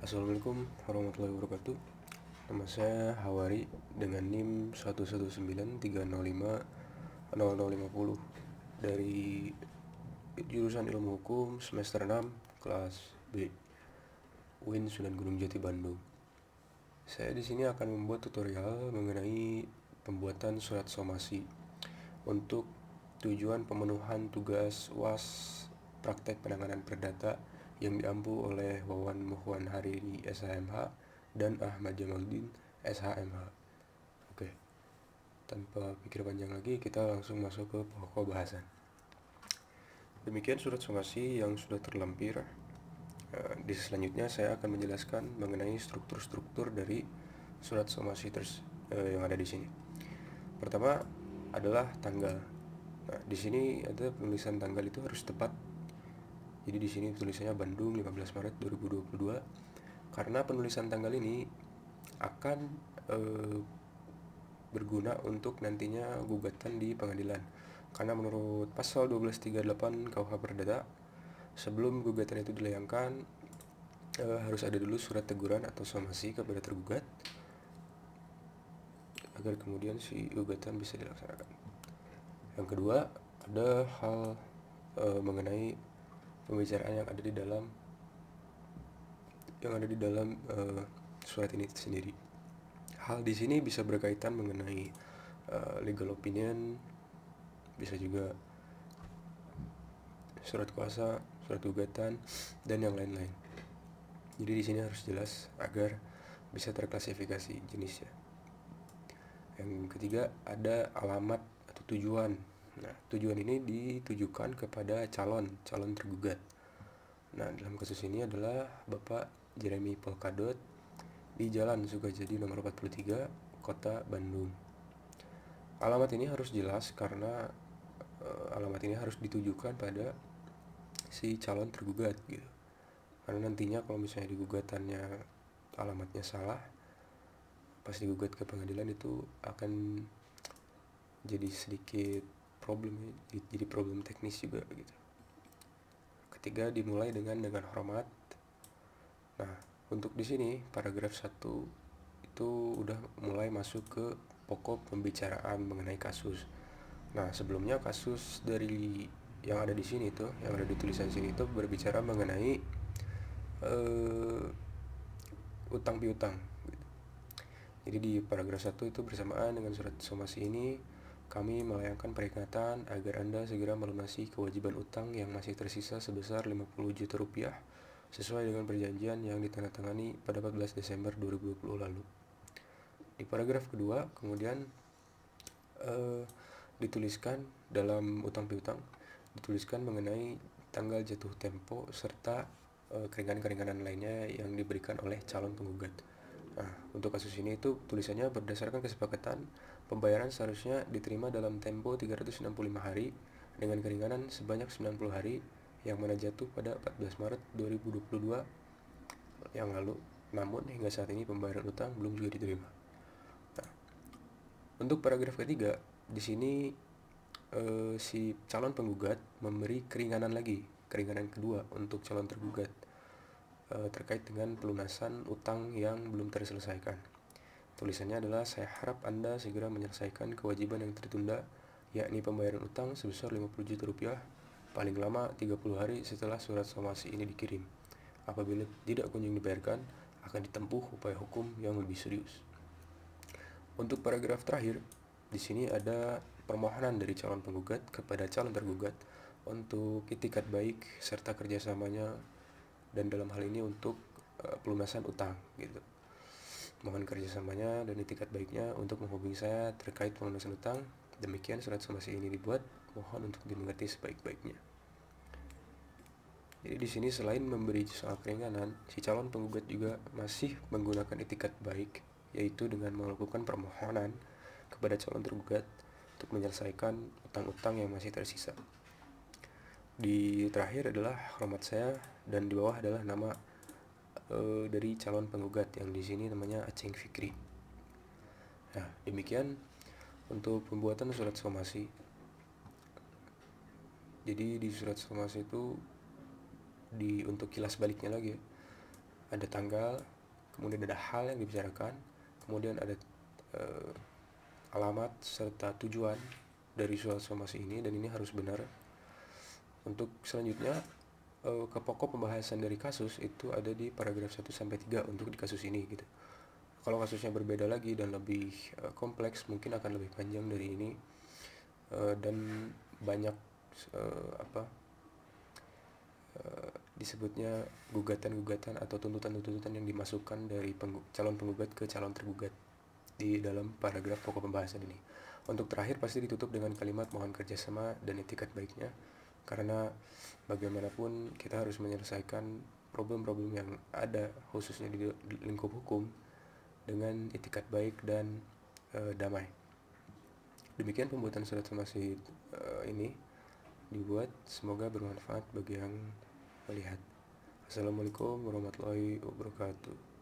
Assalamualaikum warahmatullahi wabarakatuh. Nama saya Hawari dengan NIM 119305050 dari jurusan Ilmu Hukum semester 6 kelas B UIN Sunan Gunung Jati Bandung. Saya di sini akan membuat tutorial mengenai pembuatan surat somasi untuk tujuan pemenuhan tugas UAS praktek penanganan perdata yang diampu oleh Wawan Muhwan Hariri SHMH dan Ahmad Jamaluddin SHMH. Oke, tanpa pikir panjang lagi kita langsung masuk ke pokok bahasan. Demikian surat somasi yang sudah terlampir. Di selanjutnya saya akan menjelaskan mengenai struktur-struktur dari surat somasi yang ada di sini. Pertama adalah tanggal. Nah, di sini ada penulisan tanggal itu harus tepat. Jadi di sini tulisannya Bandung 15 Maret 2022 karena penulisan tanggal ini akan berguna untuk nantinya gugatan di pengadilan. Karena menurut pasal 1238 KUH Perdata, sebelum gugatan itu dilayangkan harus ada dulu surat teguran atau somasi kepada tergugat agar kemudian si gugatan bisa dilaksanakan. Yang kedua, ada hal mengenai pembicaraan yang ada di dalam surat ini sendiri. Hal di sini bisa berkaitan mengenai legal opinion, bisa juga surat kuasa, surat gugatan, dan yang lain-lain. Jadi di sini harus jelas agar bisa terklasifikasi jenisnya. Yang ketiga, ada alamat atau tujuan. Nah, tujuan ini ditujukan kepada calon tergugat. Nah, dalam kasus ini adalah Bapak Jeremy Polkadot di Jalan Sukajadi nomor 43, Kota Bandung. Alamat ini harus jelas karena alamat ini harus ditujukan pada si calon tergugat gitu. Karena nantinya kalau misalnya di gugatannya alamatnya salah, pas digugat ke pengadilan itu akan jadi sedikit problem, jadi problem teknis juga gitu. Ketiga, dimulai dengan hormat. Nah, untuk di sini paragraf 1 itu udah mulai masuk ke pokok pembicaraan mengenai kasus. Nah, sebelumnya kasus dari yang ada di sini tuh, yang ada di tulisan sini itu berbicara mengenai utang piutang. Jadi di paragraf 1 itu bersamaan dengan surat somasi ini kami melayangkan peringatan agar Anda segera melunasi kewajiban utang yang masih tersisa sebesar 50 juta rupiah sesuai dengan perjanjian yang ditandatangani pada 14 Desember 2020 lalu. Di paragraf kedua kemudian dituliskan dalam utang piutang dituliskan mengenai tanggal jatuh tempo serta keringanan-keringanan lainnya yang diberikan oleh calon penggugat. Nah, untuk kasus ini itu tulisannya berdasarkan kesepakatan pembayaran seharusnya diterima dalam tempo 365 hari dengan keringanan sebanyak 90 hari yang mana jatuh pada 14 Maret 2022 yang lalu. Namun hingga saat ini pembayaran utang belum juga diterima. Nah, untuk paragraf ketiga di sini si calon penggugat memberi keringanan kedua untuk calon tergugat terkait dengan pelunasan utang yang belum terselesaikan. Tulisannya adalah, saya harap Anda segera menyelesaikan kewajiban yang tertunda, yakni pembayaran utang sebesar 50 juta rupiah paling lama 30 hari setelah surat somasi ini dikirim. Apabila tidak kunjung dibayarkan, akan ditempuh upaya hukum yang lebih serius. Untuk paragraf terakhir, di sini ada permohonan dari calon penggugat kepada calon tergugat untuk itikat baik serta kerjasamanya, dan dalam hal ini untuk pelunasan utang gitu. Mohon kerjasamanya dan itikat baiknya untuk menghubungi saya terkait pelunasan utang. Demikian surat somasi ini dibuat, mohon untuk dimengerti sebaik-baiknya. Jadi di sini selain memberi soal keringanan, si calon penggugat juga masih menggunakan itikat baik, yaitu dengan melakukan permohonan kepada calon tergugat untuk menyelesaikan utang-utang yang masih tersisa. Di terakhir adalah hormat saya dan di bawah adalah nama dari calon penggugat yang di sini namanya Aceng Fikri. Nah, demikian untuk pembuatan surat somasi. Jadi di surat somasi itu untuk kilas baliknya lagi ya, ada tanggal, kemudian ada hal yang dibicarakan, kemudian ada alamat serta tujuan dari suatu somasi ini, dan ini harus benar. Untuk selanjutnya, ke pokok pembahasan dari kasus itu ada di paragraf 1 sampai 3 untuk di kasus ini gitu. Kalau kasusnya berbeda lagi dan lebih kompleks, mungkin akan lebih panjang dari ini, dan banyak disebutnya gugatan-gugatan atau tuntutan-tuntutan yang dimasukkan dari calon penggugat ke calon tergugat di dalam paragraf pokok pembahasan ini. Untuk terakhir pasti ditutup dengan kalimat mohon kerjasama dan etikat baiknya, karena bagaimanapun kita harus menyelesaikan problem-problem yang ada khususnya di lingkup hukum dengan etikat baik dan damai. Demikian pembuatan surat somasi ini dibuat, semoga bermanfaat bagi yang melihat. Assalamualaikum warahmatullahi wabarakatuh.